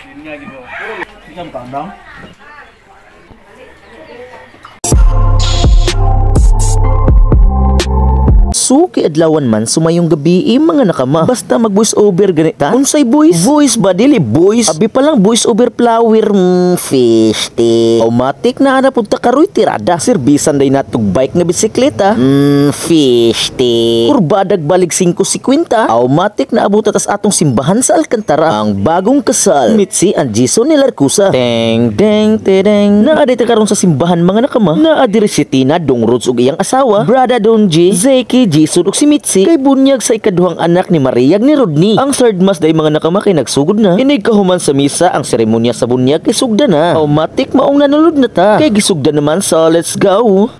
Yun nga gitu. Ikam kandang. So, kiadlawan man sumayong gabi mga nakama. Basta mag voice over ganita. Unsay voice? Voice ba dili voice? Abi pa lang voice over flower fish te. Automatic na ana punta karoy tirada. Serbisan day natug bike nga bisikleta. Fish te. Kurbadag balig 5.50. Automatic na abot atas atong simbahan sa Alcantara. Ang bagong kasal. Mitzi and Jason ni Larcusa. Deng deng tedeng. Naadi ta karon sa simbahan mga nakama. Naadiri si Tina Dongrods ug iyang asawa. Brada Donji, Zeki, Jason ug si Mitzi kay bunyag sa ikaduhang anak ni Maria ni Rodney. Ang third mass day mga nakama kay nagsugod na. Inig kahuman sa misa ang seremonya sa bunyag kay sugda na. Automatic maong nanulod na ta. Kay gisugda naman sa let's go.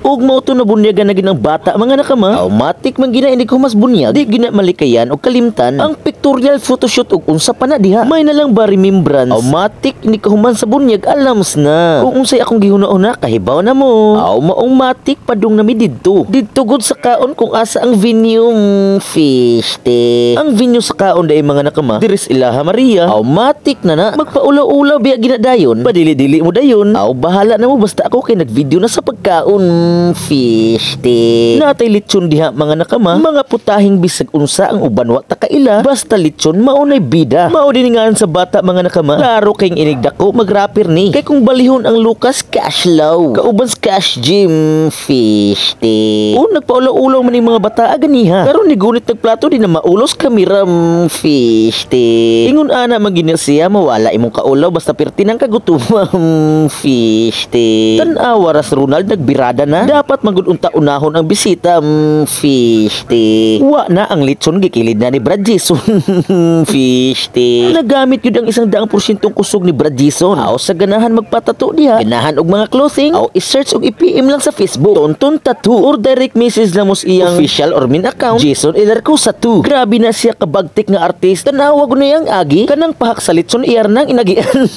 Ug mao to na bunyagan na ginang bata mga nakama. Automatic man gina inig humas bunyag. Di gina malikayan o kalimtan ang pictorial photoshoot ug unsa pa na diha. May na lang ba remembrance. Automatic inig human sa bunyag alams na. Kung unsay akong gihuna-una kahibaw na mo. Automatic padung nami didto. Didto gud sa kaon kung asa ang venue fish te. Ang venue sa kaon day mga nakama. Diris Ilaha Maria. Automatic na magpaulaw-ulaw biya ginadayon. Padili-dili mo dayon. Bahala na mo basta ako kay nagvideo na sa pagkaon fish te. Natay litsyon diha mga nakama. Mga putahing bisag unsa ang uban wa ta kaila. Basta litsyon maunay bida. Mao din nga sa bata mga nakama. Klaro kay inigdako mag-rapper ni. Kay kung balihon ang Lucas Cash Low. Kauban sa Cash Gym fish te. O nagpaulaw-ulaw man yung mga bata aganiha. Karon ni gunit nagplato di na maulos kamera fish te. Ingon ana magina siya mawala imong kaulaw basta pertinang kagutumang fish te. Tan-awa ras Ronald nagbirada na. Dapat magudunta unahon ang bisita fish te. Wa na ang litson gikilid na ni Brad Jason fish te. Nagamit yun ang 100% kusog ni Brad Jason. Sa ganahan magpatato diha. Ganahan og mga clothing. I-search og i-PM lang sa Facebook. Tonton Tattoo or direct message lang mo sa iyang official or main account Jason Larcusa 2. Grabe na siya kabagtik nga artist. Tanawa ko na yang agi. Kanang pahak sa litson iyar nang inagian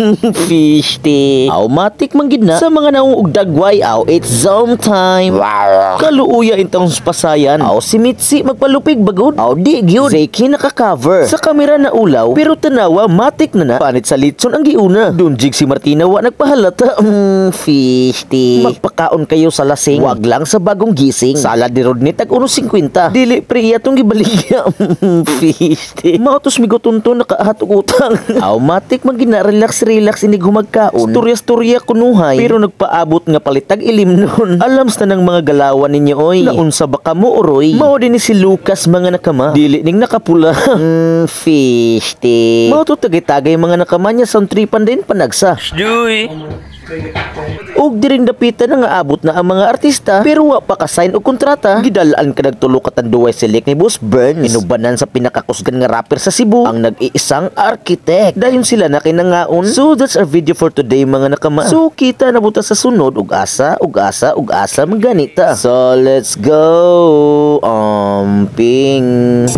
fish te. Automatic man gid na sa mga naong og dagway. It's zone time. Kaluuya intang pasayan. Si Mitzi magpalupig bagod. Di gyud. Zeki naka-cover. Sa kamera na ulaw pero tanawa matik na panit sa litson ang giuna. Dunjig si Martina wa nagpahalata. Fish te. Magpakaon kayo sa lasing. Wag lang sa bagong gising. Salad ni Rodney tag 1.50. Dili priya tong gibaligya. Fish te. Mautos migotunto nakahatog utang. Automatic man gina-relax inig humagkaon. Storya kunuhay pero nagpaabot nga palitag ilim nun. Alams na ng mga galawan ninyo oy. Naunsa ba kamo oroy? Mao din ni si Lucas mga nakama. Dili ning nakapula. Fish te. Mao to tagay-tagay mga nakama niya sa tripan din panagsa. Duy. Og diring dapitan na nga abot na ang mga artista pero wa pa ka-sign og kontrata. Gidalaan ka nagtulo katanduay select ni Boss Burns. Inubanan sa pinakakusgan nga rapper sa Cebu ang nag-iisang architect. Dayon sila na kinangaon. So that's our video for today mga nakama. So kita na buta sa sunod ug asa maganita. So let's go. Ping.